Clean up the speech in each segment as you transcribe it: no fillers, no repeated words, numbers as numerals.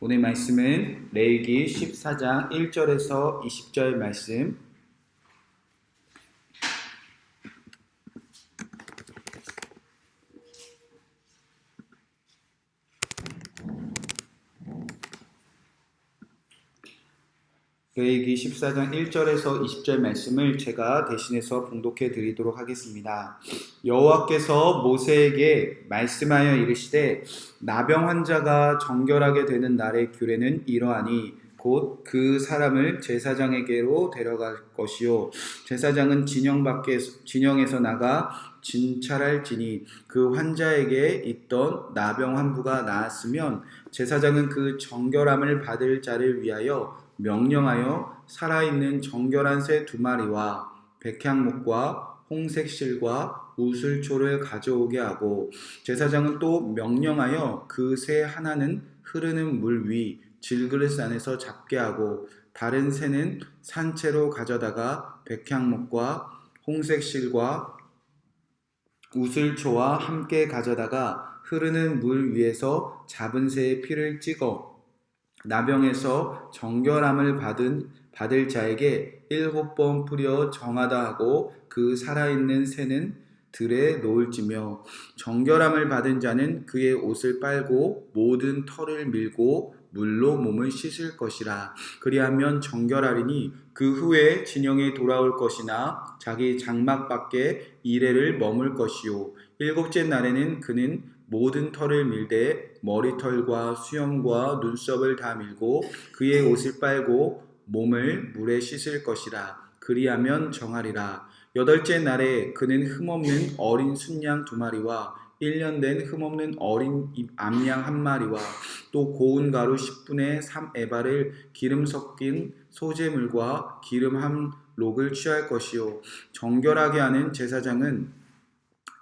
오늘 말씀은 레위기 14장 1절에서 20절 말씀. 레위기 14장 1절에서 20절 말씀을 제가 대신해서 봉독해 드리도록 하겠습니다. 여호와께서 모세에게 말씀하여 이르시되 나병 환자가 정결하게 되는 날의 규례는 이러하니 곧 그 사람을 제사장에게로 데려갈 것이요 제사장은 진영에서 나가 진찰할지니 그 환자에게 있던 나병 한 부가 나았으면 제사장은 그 정결함을 받을 자를 위하여 명령하여 살아있는 정결한 새 2마리와 백향목과 홍색실과 우슬초를 가져오게 하고 제사장은 또 명령하여 그 새 하나는 흐르는 물 위 질그릇 안에서 잡게 하고 다른 새는 산채로 가져다가 백향목과 홍색실과 우슬초와 함께 가져다가 흐르는 물 위에서 잡은 새의 피를 찍어 나병에서 정결함을 받을 자에게 7번 뿌려 정하다 하고 그 살아있는 새는 들에 놓을지며 정결함을 받은 자는 그의 옷을 빨고 모든 털을 밀고 물로 몸을 씻을 것이라. 그리하면 정결하리니 그 후에 진영에 돌아올 것이나 자기 장막 밖에 이레를 머물 것이요 7째 날에는 그는 모든 털을 밀되 머리털과 수염과 눈썹을 다 밀고 그의 옷을 빨고 몸을 물에 씻을 것이라. 그리하면 정하리라. 8째 날에 그는 흠없는 어린 순양 2마리와 1년 된 흠없는 어린 암양 1마리와 또 고운 가루 10분의 3에바를 기름 섞인 소재물과 기름 한 록을 취할 것이요 정결하게 하는 제사장은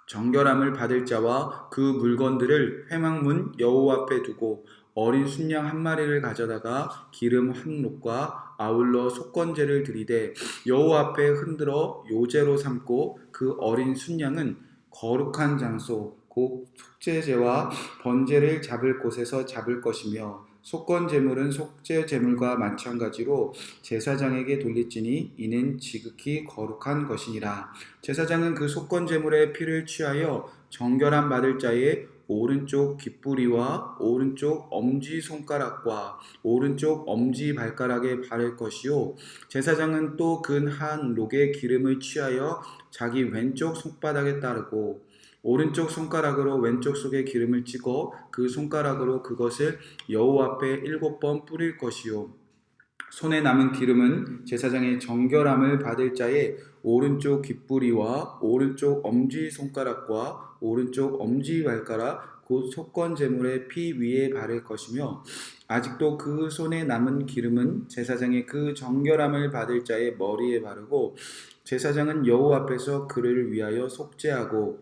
정결함을 받을 자와 그 물건들을 회막문 여호와 앞에 두고 어린 순양 1마리를 가져다가 기름 한 록과 아울러 속건제를 드리되 여호와 앞에 흔들어 요제로 삼고 그 어린 순양은 거룩한 장소 곧 속죄제와 번제를 잡을 곳에서 잡을 것이며 속건제물은 속죄제물과 마찬가지로 제사장에게 돌릴지니 이는 지극히 거룩한 것이니라. 제사장은 그 속건제물의 피를 취하여 정결함 받을 자의 오른쪽 귓부리와 오른쪽 엄지손가락과 오른쪽 엄지발가락에 바를 것이요 제사장은 또 근 한 록의 기름을 취하여 자기 왼쪽 손바닥에 따르고 오른쪽 손가락으로 왼쪽 속에 기름을 찍어 그 손가락으로 그것을 여호와 앞에 7번 뿌릴 것이요 손에 남은 기름은 제사장의 정결함을 받을 자의 오른쪽 귓부리와 오른쪽 엄지손가락과 오른쪽 엄지발가락 곧 속건제물의 피 위에 바를 것이며 아직도 그 손에 남은 기름은 제사장의 그 정결함을 받을 자의 머리에 바르고 제사장은 여호와 앞에서 그를 위하여 속죄하고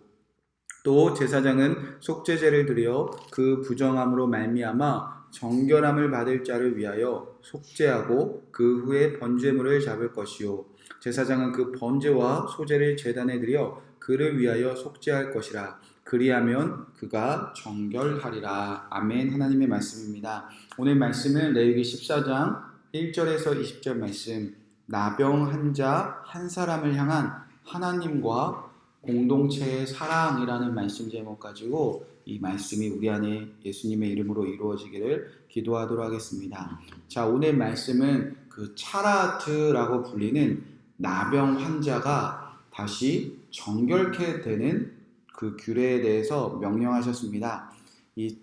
또 제사장은 속죄제를 드려 그 부정함으로 말미암아 정결함을 받을 자를 위하여 속죄하고 그 후에 번제물을 잡을 것이요 제사장은 그 번제와 소제를 제단에 드려 그를 위하여 속죄할 것이라. 그리하면 그가 정결하리라. 아멘. 하나님의 말씀입니다. 오늘 말씀은 레위기 14장 1절에서 20절 말씀, 나병 환자 한 사람을 향한 하나님과 공동체의 사랑이라는 말씀 제목 가지고 이 말씀이 우리 안에 예수님의 이름으로 이루어지기를 기도하도록 하겠습니다. 자, 오늘 말씀은 그 차라트라고 불리는 나병 환자가 다시 정결케 되는 그 규례에 대해서 명령하셨습니다. 이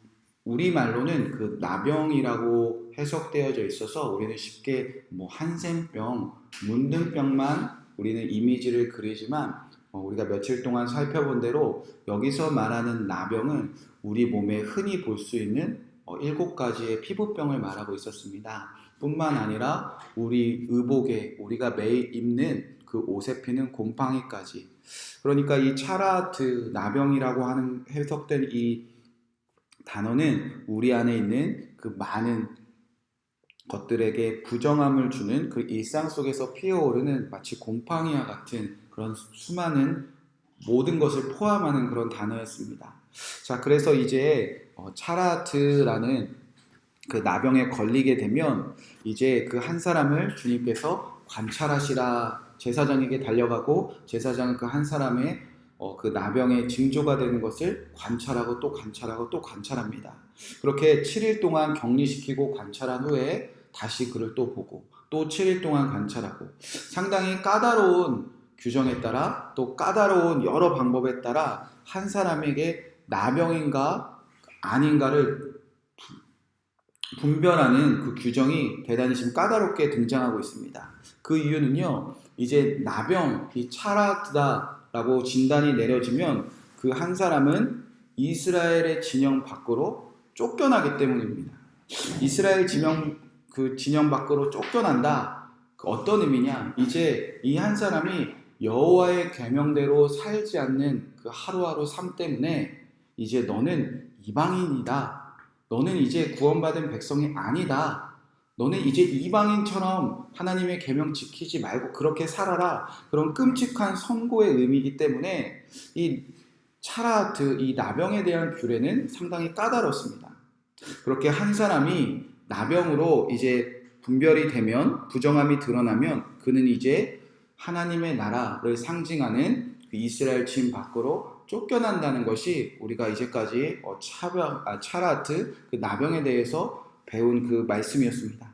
우리말로는 그 나병이라고 해석되어져 있어서 우리는 쉽게 한센병, 문둥병만 우리는 이미지를 그리지만 우리가 며칠 동안 살펴본 대로 여기서 말하는 나병은 우리 몸에 흔히 볼 수 있는 7가지의 피부병을 말하고 있었습니다. 뿐만 아니라 우리 의복에 우리가 매일 입는 그 옷에 피는 곰팡이까지. 그러니까 이 차라트 나병이라고 하는 해석된 이 단어는 우리 안에 있는 그 많은 것들에게 부정함을 주는 그 일상 속에서 피어오르는 마치 곰팡이와 같은 그런 수많은 모든 것을 포함하는 그런 단어였습니다. 자, 그래서 이제 차라트라는 그 나병에 걸리게 되면 이제 그 한 사람을 주님께서 관찰하시라 제사장에게 달려가고 제사장은 그 한 사람의 그 나병의 징조가 되는 것을 관찰하고 또 관찰하고 또 관찰합니다. 그렇게 7일 동안 격리시키고 관찰한 후에 다시 그를 또 보고 또 7일 동안 관찰하고 상당히 까다로운 규정에 따라 또 까다로운 여러 방법에 따라 한 사람에게 나병인가 아닌가를 분별하는 그 규정이 대단히 지금 까다롭게 등장하고 있습니다. 그 이유는요, 이제 나병이 차라트다라고 진단이 내려지면 그 한 사람은 이스라엘의 진영 밖으로 쫓겨나기 때문입니다. 이스라엘 진영 밖으로 쫓겨난다. 어떤 의미냐? 이제 이 한 사람이 여호와의 계명대로 살지 않는 그 하루하루 삶 때문에 이제 너는 이방인이다. 너는 이제 구원받은 백성이 아니다. 너는 이제 이방인처럼 하나님의 계명 지키지 말고 그렇게 살아라. 그런 끔찍한 선고의 의미이기 때문에 이 차라트, 이 나병에 대한 규례는 상당히 까다롭습니다. 그렇게 한 사람이 나병으로 이제 분별이 되면, 부정함이 드러나면 그는 이제 하나님의 나라를 상징하는 그 이스라엘 진 밖으로 쫓겨난다는 것이 우리가 이제까지 차라트, 그 나병에 대해서 배운 그 말씀이었습니다.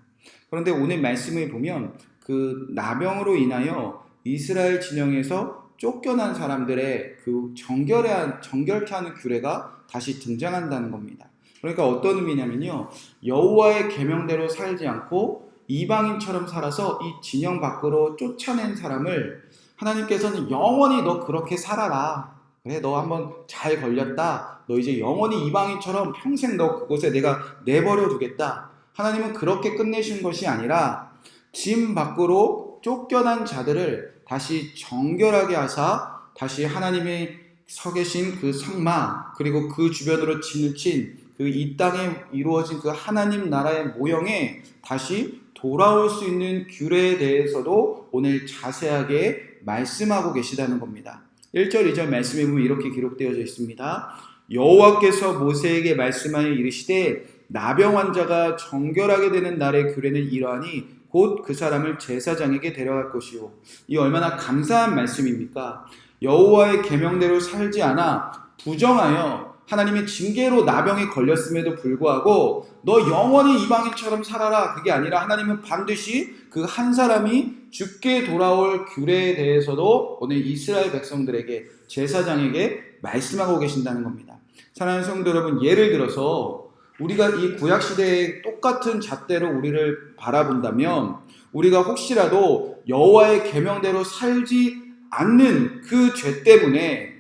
그런데 오늘 말씀을 보면 그 나병으로 인하여 이스라엘 진영에서 쫓겨난 사람들의 그 정결케 하는 규례가 다시 등장한다는 겁니다. 그러니까 어떤 의미냐면요, 여호와의 계명대로 살지 않고 이방인처럼 살아서 이 진영 밖으로 쫓아낸 사람을 하나님께서는 영원히 너 그렇게 살아라. 그래, 너 한번 잘 걸렸다. 너 이제 영원히 이방인처럼 평생 너 그곳에 내가 내버려 두겠다. 하나님은 그렇게 끝내신 것이 아니라 진 밖으로 쫓겨난 자들을 다시 정결하게 하사 다시 하나님의 서 계신 그 성막 그리고 그 주변으로 지느친 그 이 땅에 이루어진 그 하나님 나라의 모형에 다시 돌아올 수 있는 규례에 대해서도 오늘 자세하게 말씀하고 계시다는 겁니다. 1절 2절 말씀에 보면 이렇게 기록되어져 있습니다. 여호와께서 모세에게 말씀하여 이르시되 나병 환자가 정결하게 되는 날의 규례는 이러하니 곧 그 사람을 제사장에게 데려갈 것이요. 이 얼마나 감사한 말씀입니까? 여호와의 계명대로 살지 않아 부정하여 하나님의 징계로 나병에 걸렸음에도 불구하고 너 영원히 이방인처럼 살아라. 그게 아니라 하나님은 반드시 그 한 사람이 죽게 돌아올 규례에 대해서도 오늘 이스라엘 백성들에게 제사장에게 말씀하고 계신다는 겁니다. 사랑하는 성도 여러분, 예를 들어서 우리가 이 구약시대의 똑같은 잣대로 우리를 바라본다면 우리가 혹시라도 여호와의 계명대로 살지 않는 그 죄 때문에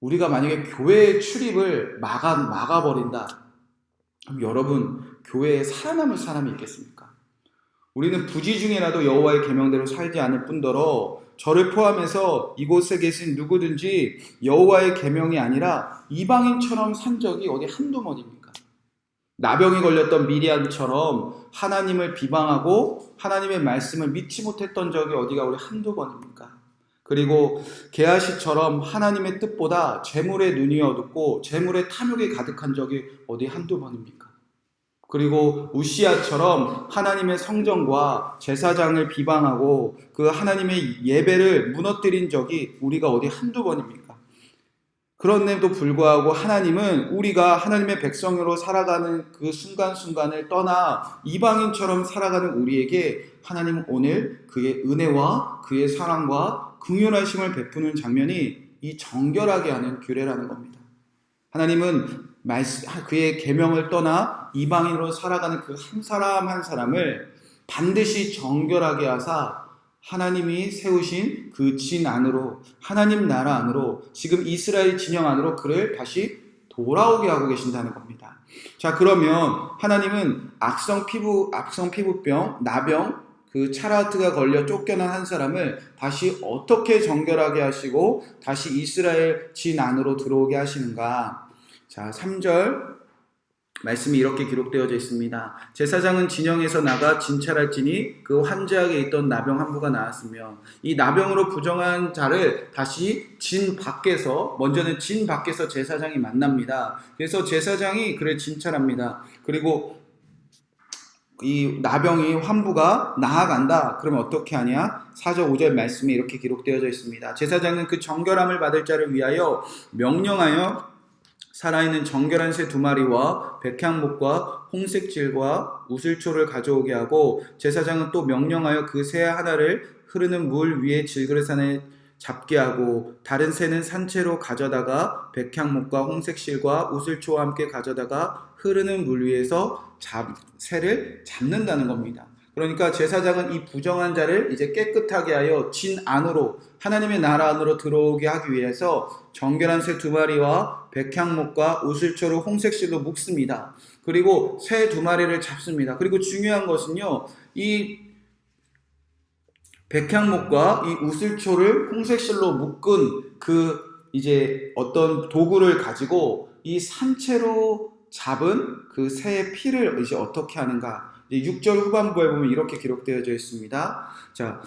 우리가 만약에 교회의 출입을 막아버린다. 그럼 여러분, 교회에 살아남을 사람이 있겠습니까? 우리는 부지 중에라도 여호와의 계명대로 살지 않을 뿐더러 저를 포함해서 이곳에 계신 누구든지 여호와의 계명이 아니라 이방인처럼 산 적이 어디 한두 번입니까? 나병이 걸렸던 미리암처럼 하나님을 비방하고 하나님의 말씀을 믿지 못했던 적이 어디가 우리 한두 번입니까? 그리고 게하시처럼 하나님의 뜻보다 재물에 눈이 어둡고 재물에 탐욕이 가득한 적이 어디 한두 번입니까? 그리고 우시아처럼 하나님의 성전과 제사장을 비방하고 그 하나님의 예배를 무너뜨린 적이 우리가 어디 한두 번입니까? 그런데도 불구하고 하나님은 우리가 하나님의 백성으로 살아가는 그 순간순간을 떠나 이방인처럼 살아가는 우리에게 하나님은 오늘 그의 은혜와 그의 사랑과 긍휼하심을 베푸는 장면이 이 정결하게 하는 규례라는 겁니다. 하나님은 그의 계명을 떠나 이방인으로 살아가는 그 한 사람 한 사람을 반드시 정결하게 하사 하나님이 세우신 그 진 안으로 하나님 나라 안으로 지금 이스라엘 진영 안으로 그를 다시 돌아오게 하고 계신다는 겁니다. 자, 그러면 하나님은 악성 피부병, 나병, 그 차라트가 걸려 쫓겨난 한 사람을 다시 어떻게 정결하게 하시고 다시 이스라엘 진 안으로 들어오게 하시는가? 자, 3절 말씀이 이렇게 기록되어져 있습니다. 제사장은 진영에서 나가 진찰할지니 그 환자에게 있던 나병 한 부가 나았으며 이 나병으로 부정한 자를 다시 먼저는 진 밖에서 제사장이 만납니다. 그래서 제사장이 그를 진찰합니다. 그리고 이 나병이 환부가 나아간다. 그러면 어떻게 하냐? 4절 5절 말씀에 이렇게 기록되어져 있습니다. 제사장은 그 정결함을 받을 자를 위하여 명령하여 살아있는 정결한 새 2마리와 백향목과 홍색질과 우슬초를 가져오게 하고, 제사장은 또 명령하여 그 새 하나를 흐르는 물 위에 질그릇 안에 잡게 하고, 다른 새는 산채로 가져다가 백향목과 홍색실과 우슬초와 함께 가져다가 흐르는 물 위에서 새를 잡는다는 겁니다. 그러니까 제사장은 이 부정한 자를 이제 깨끗하게 하여 진 안으로, 하나님의 나라 안으로 들어오게 하기 위해서 정결한 새 2마리와 백향목과 우슬초를 홍색실로 묶습니다. 그리고 새 2마리를 잡습니다. 그리고 중요한 것은요, 이 백향목과 이 우슬초를 홍색실로 묶은 그 이제 어떤 도구를 가지고 이 산채로 잡은 그 새의 피를 이제 어떻게 하는가? 이제 6절 후반부에 보면 이렇게 기록되어져 있습니다. 자,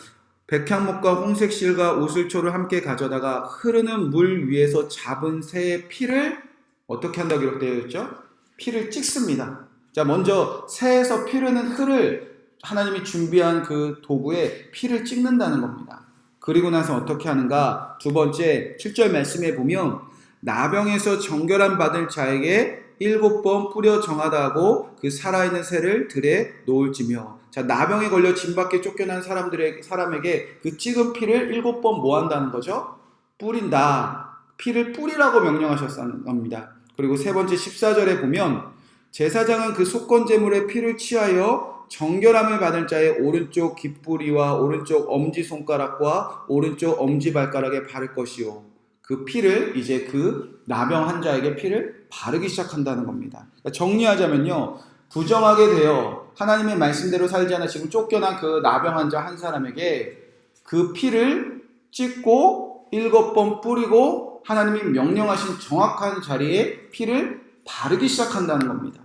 백향목과 홍색실과 우슬초를 함께 가져다가 흐르는 물 위에서 잡은 새의 피를 어떻게 한다고 기록되어 있죠? 피를 찍습니다. 자, 먼저 새에서 피 흐르는 흙을 하나님이 준비한 그 도구에 피를 찍는다는 겁니다. 그리고 나서 어떻게 하는가? 두 번째 7절 말씀에 보면 나병에서 정결함 받을 자에게 7번 뿌려 정하다 하고 그 살아있는 새를 들에 놓을지며. 자, 나병에 걸려 진밖에 쫓겨난 사람에게 그 찍은 피를 7번 뭐 한다는 거죠? 뿌린다. 피를 뿌리라고 명령하셨다는 겁니다. 그리고 세 번째 14절에 보면 제사장은 그 속건제물의 피를 취하여 정결함을 받을 자의 오른쪽 깃뿌리와 오른쪽 엄지손가락과 오른쪽 엄지발가락에 바를 것이요. 그 피를 이제 그 나병 환자에게 피를 바르기 시작한다는 겁니다. 그러니까 정리하자면요, 부정하게 되어 하나님의 말씀대로 살지 않아 지금 쫓겨난 그 나병 환자 한 사람에게 그 피를 찍고 7번 뿌리고 하나님이 명령하신 정확한 자리에 피를 바르기 시작한다는 겁니다.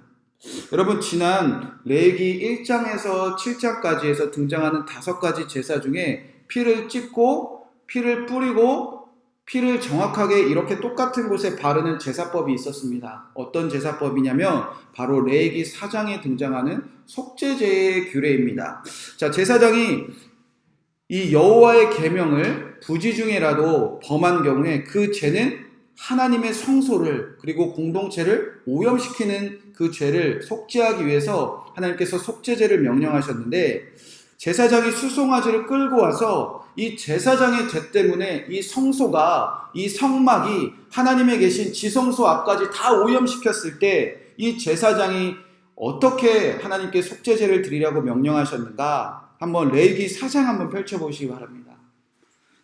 여러분, 지난 레위기 1장에서 7장까지 해서 등장하는 5가지 제사 중에 피를 찍고 피를 뿌리고 피를 정확하게 이렇게 똑같은 곳에 바르는 제사법이 있었습니다. 어떤 제사법이냐면 바로 레위기 4장에 등장하는 속죄제의 규례입니다. 자, 제사장이 이 여호와의 계명을 부지 중에라도 범한 경우에 그 죄는 하나님의 성소를 그리고 공동체를 오염시키는 그 죄를 속죄하기 위해서 하나님께서 속죄제를 명령하셨는데, 제사장이 수송아지를 끌고 와서 이 제사장의 죄 때문에 이 성소가, 이 성막이 하나님의 계신 지성소 앞까지 다 오염시켰을 때 이 제사장이 어떻게 하나님께 속죄제를 드리라고 명령하셨는가? 한번 레위기 4장 한번 펼쳐보시기 바랍니다.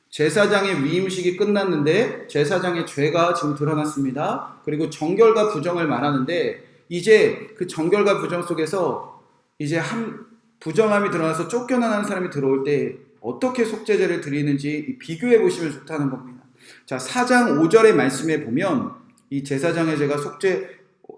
제사장의 위임식이 끝났는데 제사장의 죄가 지금 드러났습니다. 그리고 정결과 부정을 말하는데 이제 그 정결과 부정 속에서 이제 한 부정함이 드러나서 쫓겨나는 사람이 들어올 때 어떻게 속죄제를 드리는지 비교해 보시면 좋다는 겁니다. 자, 4장 5절의 말씀에 보면 이 제사장의 죄가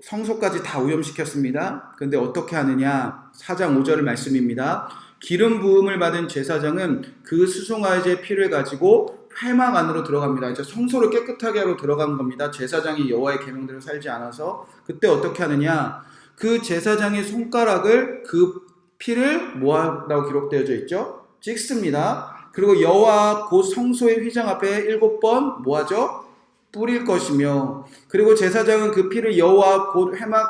성소까지 다 오염시켰습니다. 그런데 어떻게 하느냐? 4장 5절 말씀입니다. 기름 부음을 받은 제사장은 그 수송아지의 피를 가지고 회막 안으로 들어갑니다. 이제 성소를 깨끗하게 하러 들어간 겁니다. 제사장이 여호와의 계명대로 살지 않아서. 그때 어떻게 하느냐? 그 제사장의 손가락을 그 피를 뭐 한다고 기록되어져 있죠? 찍습니다. 그리고 여호와 곧 성소의 휘장 앞에 7번 뭐 하죠? 뿌릴 것이며, 그리고 제사장은 그 피를 여호와 곧 회막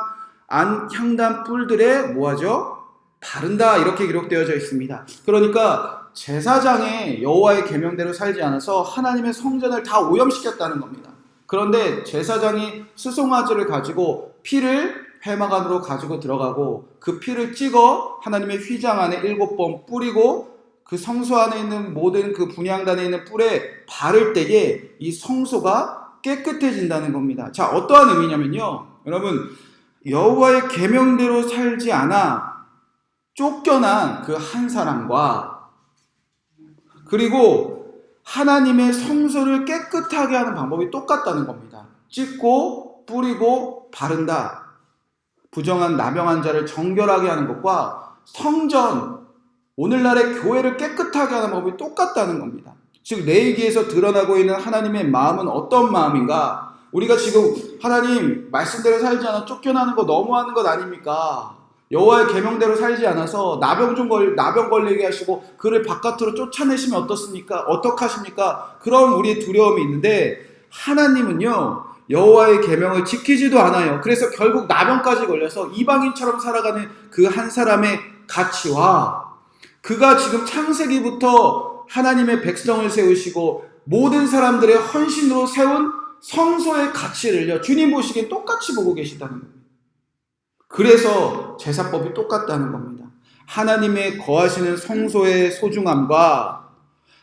안 향단 뿔들에 뭐 하죠? 바른다, 이렇게 기록되어져 있습니다. 그러니까 제사장의 여호와의 계명대로 살지 않아서 하나님의 성전을 다 오염시켰다는 겁니다. 그런데 제사장이 수송아지를 가지고 피를 회막 안으로 가지고 들어가고 그 피를 찍어 하나님의 휘장 안에 7번 뿌리고 그 성소 안에 있는 모든 그 분향단에 있는 뿔에 바를 때에 이 성소가 깨끗해진다는 겁니다. 자, 어떠한 의미냐면요, 여러분, 여호와의 계명대로 살지 않아 쫓겨난 그 한 사람과 그리고 하나님의 성소를 깨끗하게 하는 방법이 똑같다는 겁니다. 찍고 뿌리고 바른다. 부정한 나병한 자를 정결하게 하는 것과 성전, 오늘날의 교회를 깨끗하게 하는 방법이 똑같다는 겁니다. 즉 레위기에서 드러나고 있는 하나님의 마음은 어떤 마음인가? 우리가 지금 하나님 말씀대로 살지 않아 쫓겨나는 거 너무하는 것 아닙니까? 여호와의 계명대로 살지 않아서 나병 걸리게 하시고 그를 바깥으로 쫓아내시면 어떻습니까? 어떡하십니까? 그런 우리의 두려움이 있는데 하나님은요 여호와의 계명을 지키지도 않아요. 그래서 결국 나병까지 걸려서 이방인처럼 살아가는 그 한 사람의 가치와 그가 지금 창세기부터 하나님의 백성을 세우시고 모든 사람들의 헌신으로 세운 성소의 가치를요 주님 보시기엔 똑같이 보고 계시다는 겁니다. 그래서 제사법이 똑같다는 겁니다. 하나님의 거하시는 성소의 소중함과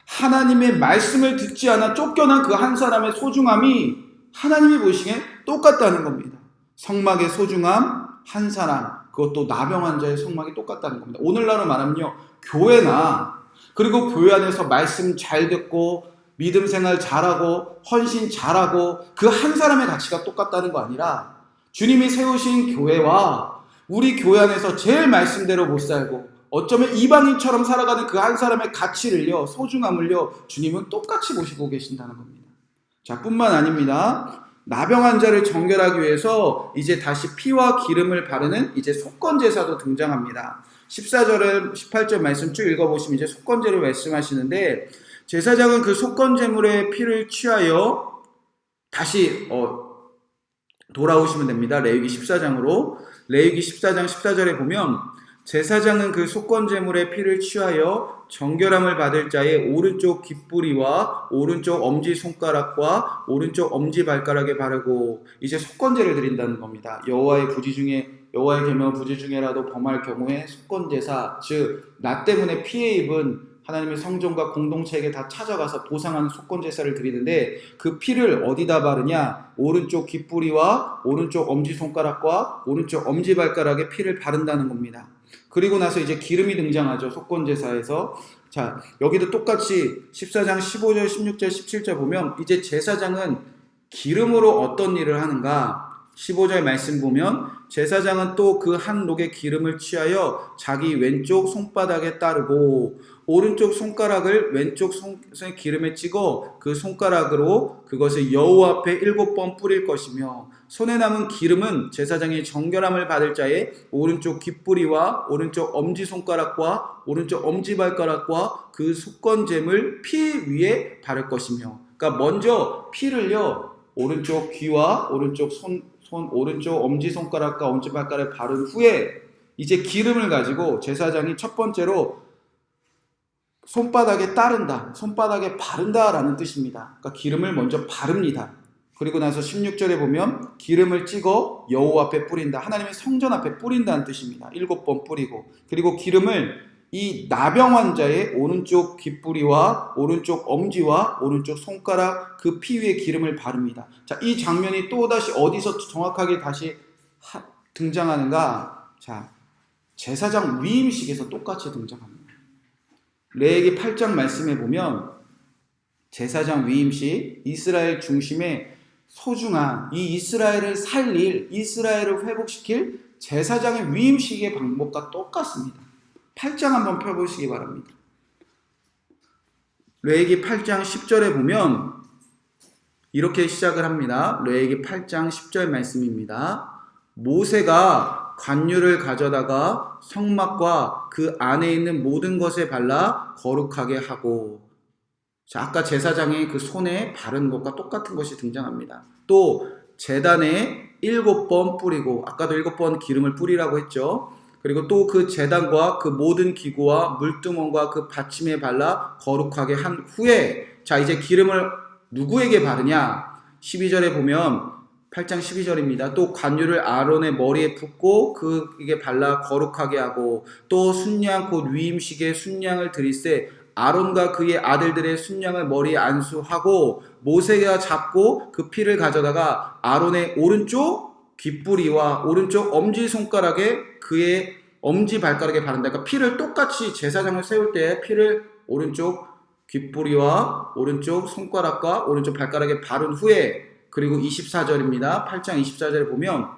하나님의 말씀을 듣지 않아 쫓겨난 그 한 사람의 소중함이 하나님이 보시기엔 똑같다는 겁니다. 성막의 소중함 한 사람, 그것도 나병 환자의 성막이 똑같다는 겁니다. 오늘날로 말하면요 교회나 그리고 교회 안에서 말씀 잘 듣고 믿음 생활 잘하고 헌신 잘하고 그 한 사람의 가치가 똑같다는 거 아니라 주님이 세우신 교회와 우리 교회 안에서 제일 말씀대로 못 살고 어쩌면 이방인처럼 살아가는 그 한 사람의 가치를요 소중함을요 주님은 똑같이 보시고 계신다는 겁니다. 자, 뿐만 아닙니다. 나병 환자를 정결하기 위해서 이제 다시 피와 기름을 바르는 이제 속건제사도 등장합니다. 14절에 18절 말씀 쭉 읽어보시면 이제 속건제를 말씀하시는데 제사장은 그 속건제물의 피를 취하여 다시 돌아오시면 됩니다. 레위기 14장으로 레위기 14장 14절에 보면 제사장은 그 속건제물의 피를 취하여 정결함을 받을 자의 오른쪽 귓부리와 오른쪽 엄지손가락과 오른쪽 엄지발가락에 바르고 이제 속건제를 드린다는 겁니다. 여호와의 계명 부지 중에라도 범할 경우에 속건제사 즉 나 때문에 피해 입은 하나님의 성전과 공동체에게 다 찾아가서 보상하는 속건제사를 드리는데 그 피를 어디다 바르냐? 오른쪽 귓부리와 오른쪽 엄지손가락과 오른쪽 엄지발가락에 피를 바른다는 겁니다. 그리고 나서 이제 기름이 등장하죠. 속건제사에서. 자, 여기도 똑같이 14장 15절, 16절, 17절 보면 이제 제사장은 기름으로 어떤 일을 하는가? 15절 말씀 보면 제사장은 또 그 한 녹의 기름을 취하여 자기 왼쪽 손바닥에 따르고 오른쪽 손가락을 왼쪽 손에 기름에 찍어 그 손가락으로 그것을 여호와 앞에 7번 뿌릴 것이며 손에 남은 기름은 제사장이 정결함을 받을 자의 오른쪽 귓부리와 오른쪽 엄지손가락과 오른쪽 엄지발가락과 그 속건제물 피 위에 바를 것이며 그러니까 먼저 피를요 오른쪽 귀와 오른쪽 오른쪽 엄지손가락과 엄지발가락에 바른 후에 이제 기름을 가지고 제사장이 첫 번째로 손바닥에 따른다, 손바닥에 바른다라는 뜻입니다. 그러니까 기름을 먼저 바릅니다. 그리고 나서 16절에 보면 기름을 찍어 여호와 앞에 뿌린다. 하나님의 성전 앞에 뿌린다는 뜻입니다. 7번 뿌리고 그리고 기름을 이 나병 환자의 오른쪽 귓부리와 오른쪽 엄지와 오른쪽 손가락 그 피 위에 기름을 바릅니다. 자, 이 장면이 또다시 어디서 정확하게 다시 등장하는가? 자, 제사장 위임식에서 똑같이 등장합니다. 레위기 8장 말씀에 보면 제사장 위임식 이스라엘 중심의 소중한 이 이스라엘을 살릴 이스라엘을 회복시킬 제사장의 위임식의 방법과 똑같습니다. 8장 한번 펴보시기 바랍니다. 레위기 8장 10절에 보면 이렇게 시작을 합니다. 레위기 8장 10절 말씀입니다. 모세가 관유를 가져다가 성막과 그 안에 있는 모든 것에 발라 거룩하게 하고 자, 아까 제사장의 그 손에 바른 것과 똑같은 것이 등장합니다. 또 제단에 7번 뿌리고 아까도 7번 기름을 뿌리라고 했죠. 그리고 또 그 제단과 그 모든 기구와 물두멍과 그 받침에 발라 거룩하게 한 후에 자 이제 기름을 누구에게 바르냐 12절에 보면 8장 12절입니다. 또 관유를 아론의 머리에 붓고 그에게 발라 거룩하게 하고 또 순양 곧 위임식에 순양을 드릴세 아론과 그의 아들들의 순양을 머리에 안수하고 모세가 잡고 그 피를 가져다가 아론의 오른쪽 귓부리와 오른쪽 엄지손가락에 그의 엄지발가락에 바른다. 그러니까 피를 똑같이 제사장을 세울 때 피를 오른쪽 귓부리와 오른쪽 손가락과 오른쪽 발가락에 바른 후에 그리고 24절입니다. 8장 24절에 보면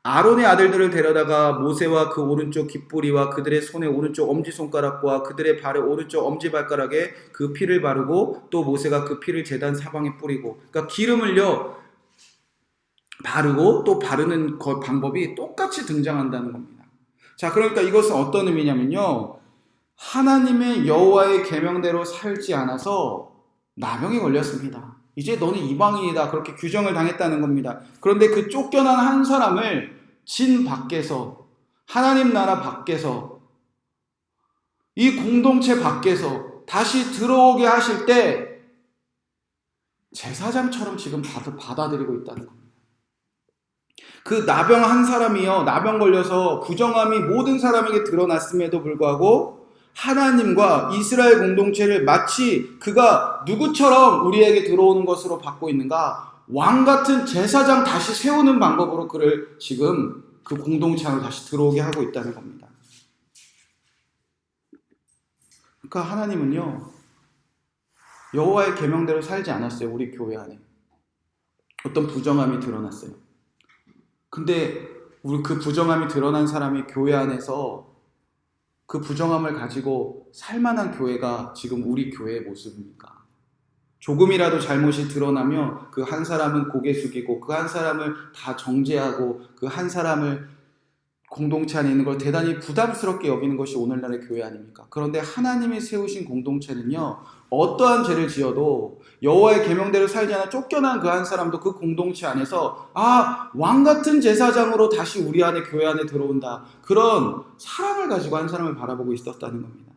아론의 아들들을 데려다가 모세와 그 오른쪽 귓부리와 그들의 손의 오른쪽 엄지손가락과 그들의 발의 오른쪽 엄지발가락에 그 피를 바르고 또 모세가 그 피를 제단 사방에 뿌리고 그러니까 기름을요 바르고 또 바르는 방법이 똑같이 등장한다는 겁니다. 자, 그러니까 이것은 어떤 의미냐면요. 하나님의 여호와의 계명대로 살지 않아서 나병에 걸렸습니다. 이제 너는 이방인이다. 그렇게 규정을 당했다는 겁니다. 그런데 그 쫓겨난 한 사람을 진 밖에서, 하나님 나라 밖에서, 이 공동체 밖에서 다시 들어오게 하실 때 제사장처럼 지금 받아들이고 있다는 겁니다. 그 나병 한 사람이요, 나병 걸려서 부정함이 모든 사람에게 드러났음에도 불구하고 하나님과 이스라엘 공동체를 마치 그가 누구처럼 우리에게 들어오는 것으로 받고 있는가? 왕 같은 제사장 다시 세우는 방법으로 그를 지금 그 공동체 안으로 다시 들어오게 하고 있다는 겁니다. 그러니까 하나님은요, 여호와의 계명대로 살지 않았어요. 우리 교회 안에 어떤 부정함이 드러났어요. 근데 우리 그 부정함이 드러난 사람이 교회 안에서 그 부정함을 가지고 살만한 교회가 지금 우리 교회의 모습입니까? 조금이라도 잘못이 드러나면 그 한 사람은 고개 숙이고 그 한 사람을 다 정죄하고 그 한 사람을 공동체 안에 있는 걸 대단히 부담스럽게 여기는 것이 오늘날의 교회 아닙니까? 그런데 하나님이 세우신 공동체는요, 어떠한 죄를 지어도 여호와의 계명대로 살지 않아 쫓겨난 그 한 사람도 그 공동체 안에서 왕 같은 제사장으로 다시 우리 안에 교회 안에 들어온다. 그런 사랑을 가지고 한 사람을 바라보고 있었다는 겁니다.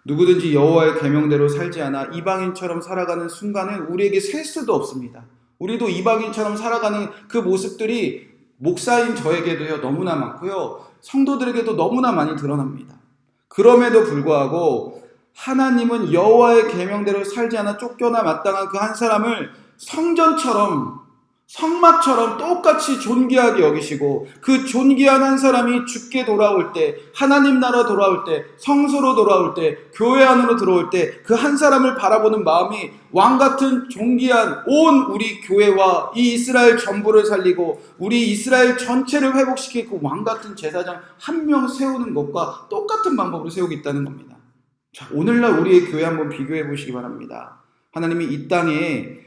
누구든지 여호와의 계명대로 살지 않아 이방인처럼 살아가는 순간은 우리에게 셀 수도 없습니다. 우리도 이방인처럼 살아가는 그 모습들이 목사인 저에게도요 너무나 많고요, 성도들에게도 너무나 많이 드러납니다. 그럼에도 불구하고 하나님은 여호와의 계명대로 살지 않아 쫓겨나 마땅한 그 한 사람을 성전처럼, 성막처럼 똑같이 존귀하게 여기시고, 그 존귀한 한 사람이 죽게 돌아올 때, 하나님 나라 돌아올 때, 성소로 돌아올 때, 교회 안으로 들어올 때 그 한 사람을 바라보는 마음이 왕같은 존귀한 온 우리 교회와 이 이스라엘 전부를 살리고 우리 이스라엘 전체를 회복시키고 왕같은 제사장 한 명 세우는 것과 똑같은 방법으로 세우겠다는 겁니다. 자, 오늘날 우리의 교회 한번 비교해 보시기 바랍니다. 하나님이 이 땅에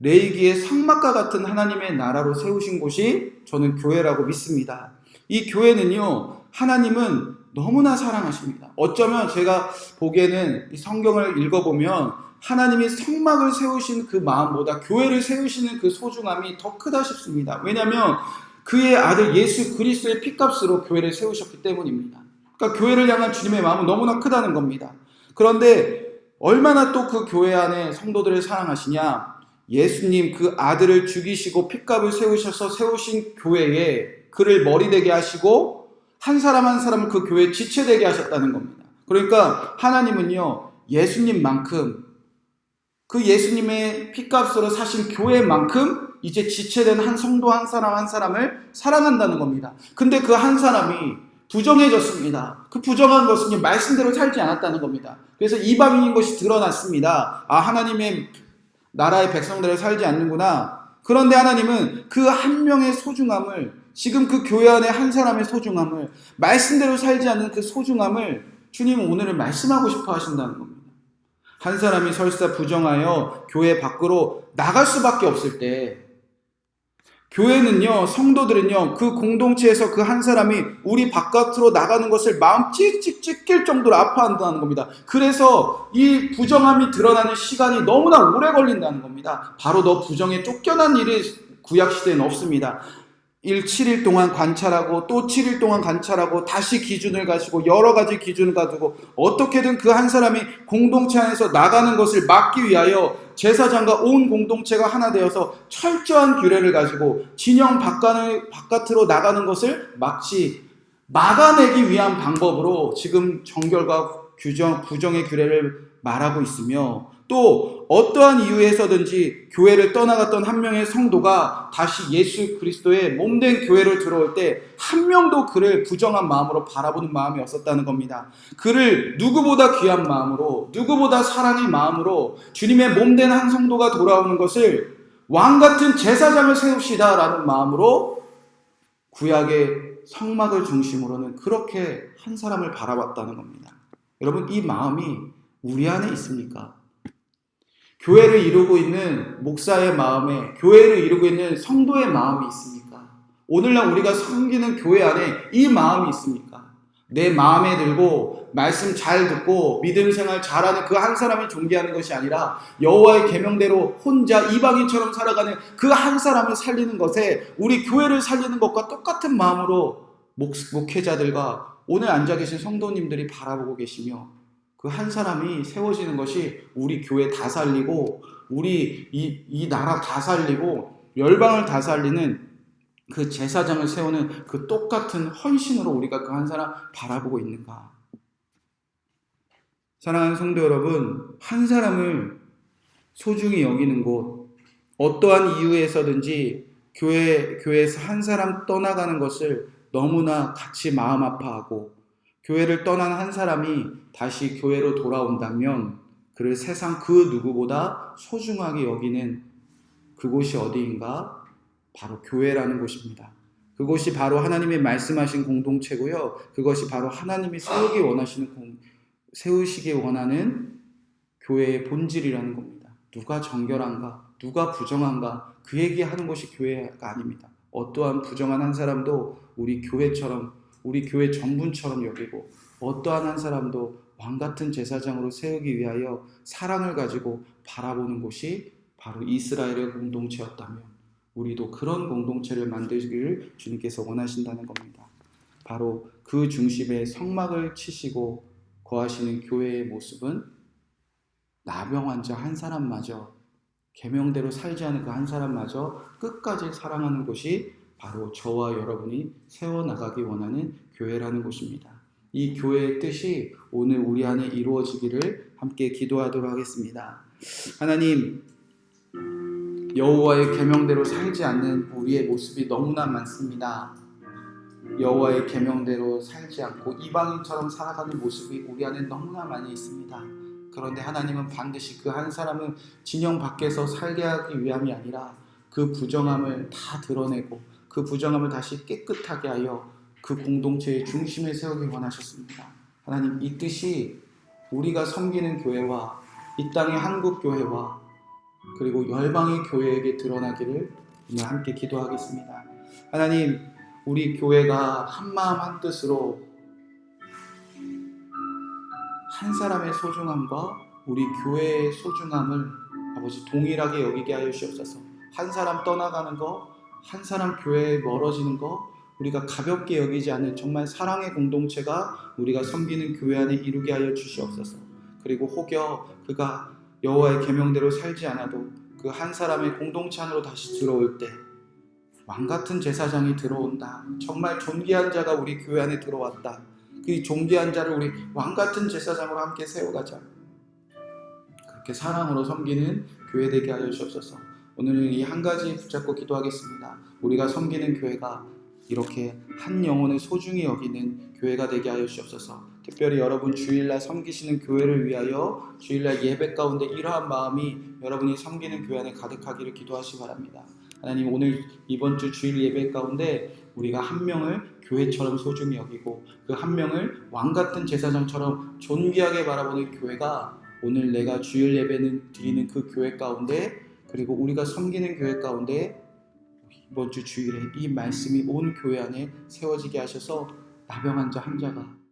레위기의 성막과 같은 하나님의 나라로 세우신 곳이 저는 교회라고 믿습니다. 이 교회는요, 하나님은 너무나 사랑하십니다. 어쩌면 제가 보기에는 이 성경을 읽어보면 하나님이 성막을 세우신 그 마음보다 교회를 세우시는 그 소중함이 더 크다 싶습니다. 왜냐하면 그의 아들 예수 그리스도의 피값으로 교회를 세우셨기 때문입니다. 그러니까 교회를 향한 주님의 마음은 너무나 크다는 겁니다. 그런데 얼마나 또 그 교회 안에 성도들을 사랑하시냐? 예수님 그 아들을 죽이시고 핏값을 세우셔서 세우신 교회에 그를 머리되게 하시고 한 사람 한 사람을 그 교회에 지체되게 하셨다는 겁니다. 그러니까 하나님은요, 예수님만큼, 그 예수님의 핏값으로 사신 교회만큼 이제 지체된 한 성도 한 사람 한 사람을 사랑한다는 겁니다. 근데 그 한 사람이 부정해졌습니다. 그 부정한 것은 말씀대로 살지 않았다는 겁니다. 그래서 이방인인 것이 드러났습니다. 하나님의 나라의 백성들을 살지 않는구나. 그런데 하나님은 그 한 명의 소중함을, 지금 그 교회 안에 한 사람의 소중함을, 말씀대로 살지 않는 그 소중함을 주님은 오늘은 말씀하고 싶어 하신다는 겁니다. 한 사람이 설사 부정하여 교회 밖으로 나갈 수밖에 없을 때, 교회는요, 성도들은요, 그 공동체에서 그 한 사람이 우리 바깥으로 나가는 것을 마음 찍찍 찢길 정도로 아파한다는 겁니다. 그래서 이 부정함이 드러나는 시간이 너무나 오래 걸린다는 겁니다. 바로 너 부정에 쫓겨난 일이 구약시대에는 없습니다. 7일 동안 관찰하고 또 7일 동안 관찰하고 다시 기준을 가지고 여러 가지 기준을 가지고 어떻게든 그 한 사람이 공동체 안에서 나가는 것을 막기 위하여 제사장과 온 공동체가 하나 되어서 철저한 규례를 가지고 진영 바깥으로 나가는 것을 막아내기 위한 방법으로 지금 정결과 부정의 규례를 말하고 있으며, 또 어떠한 이유에서든지 교회를 떠나갔던 한 명의 성도가 다시 예수 그리스도의 몸된 교회를 들어올 때 한 명도 그를 부정한 마음으로 바라보는 마음이 없었다는 겁니다. 그를 누구보다 귀한 마음으로, 누구보다 사랑의 마음으로 주님의 몸된 한 성도가 돌아오는 것을 왕같은 제사장을 세웁시다라는 마음으로 구약의 성막을 중심으로는 그렇게 한 사람을 바라봤다는 겁니다. 여러분, 이 마음이 우리 안에 있습니까? 교회를 이루고 있는 목사의 마음에, 교회를 이루고 있는 성도의 마음이 있습니까? 오늘날 우리가 섬기는 교회 안에 이 마음이 있습니까? 내 마음에 들고 말씀 잘 듣고 믿음 생활 잘하는 그 한 사람을 존귀하는 것이 아니라 여호와의 계명대로 혼자 이방인처럼 살아가는 그 한 사람을 살리는 것에 우리 교회를 살리는 것과 똑같은 마음으로 목회자들과 오늘 앉아 계신 성도님들이 바라보고 계시며 그 한 사람이 세워지는 것이 우리 교회 다 살리고 우리 이 나라 다 살리고 열방을 다 살리는 그 제사장을 세우는 그 똑같은 헌신으로 우리가 그 한 사람 바라보고 있는가? 사랑하는 성도 여러분, 한 사람을 소중히 여기는 곳, 어떠한 이유에서든지 교회에서 한 사람 떠나가는 것을 너무나 같이 마음 아파하고 교회를 떠난 한 사람이 다시 교회로 돌아온다면 그를 세상 그 누구보다 소중하게 여기는 그곳이 어디인가? 바로 교회라는 곳입니다. 그곳이 바로 하나님의 말씀하신 공동체고요. 그것이 바로 하나님이 세우시기 원하는 교회의 본질이라는 겁니다. 누가 정결한가? 누가 부정한가? 그 얘기하는 것이 교회가 아닙니다. 어떠한 부정한 한 사람도 우리 교회처럼 우리 교회 정분처럼 여기고 어떠한 한 사람도 왕같은 제사장으로 세우기 위하여 사랑을 가지고 바라보는 곳이 바로 이스라엘의 공동체였다면 우리도 그런 공동체를 만들기를 주님께서 원하신다는 겁니다. 바로 그 중심에 성막을 치시고 거하시는 교회의 모습은 나병 환자 한 사람마저 계명대로 살지 않은 그 한 사람마저 끝까지 사랑하는 곳이 바로 저와 여러분이 세워나가기 원하는 교회라는 곳입니다. 이 교회의 뜻이 오늘 우리 안에 이루어지기를 함께 기도하도록 하겠습니다. 하나님, 여호와의 계명대로 살지 않는 우리의 모습이 너무나 많습니다. 여호와의 계명대로 살지 않고 이방인처럼 살아가는 모습이 우리 안에 너무나 많이 있습니다. 그런데 하나님은 반드시 그 한 사람을 진영 밖에서 살게 하기 위함이 아니라 그 부정함을 다 드러내고 그 부정함을 다시 깨끗하게 하여 그 공동체의 중심에 세우기 원하셨습니다. 하나님, 이 뜻이 우리가 섬기는 교회와 이 땅의 한국 교회와 그리고 열방의 교회에게 드러나기를 오늘 함께 기도하겠습니다. 하나님, 우리 교회가 한마음 한뜻으로 한 사람의 소중함과 우리 교회의 소중함을 아버지 동일하게 여기게 하여 주옵소서. 한 사람 떠나가는 거, 한 사람 교회에 멀어지는 거 우리가 가볍게 여기지 않는 정말 사랑의 공동체가 우리가 섬기는 교회 안에 이루게 하여 주시옵소서. 그리고 혹여 그가 여호와의 계명대로 살지 않아도 그 한 사람의 공동체 안으로 다시 들어올 때 왕같은 제사장이 들어온다. 정말 존귀한 자가 우리 교회 안에 들어왔다. 그 존귀한 자를 우리 왕같은 제사장으로 함께 세워가자. 그렇게 사랑으로 섬기는 교회 되게 하여 주옵소서. 오늘은 이 한 가지 붙잡고 기도하겠습니다. 우리가 섬기는 교회가 이렇게 한 영혼을 소중히 여기는 교회가 되게 하여 주옵소서. 특별히 여러분 주일날 섬기시는 교회를 위하여 주일날 예배 가운데 이러한 마음이 여러분이 섬기는 교회 안에 가득하기를 기도하시기 바랍니다. 하나님, 오늘 이번 주 주일 예배 가운데 우리가 한 명을 교회처럼 소중히 여기고 그 한 명을 왕같은 제사장처럼 존귀하게 바라보는 교회가 오늘 내가 주일 예배는 드리는 그 교회 가운데 그리고 우리가 섬기는 교회 가운데 이번 주 주일에 이 말씀이 온 교회 안에 세워지게 하셔서 나병 환자 한 자가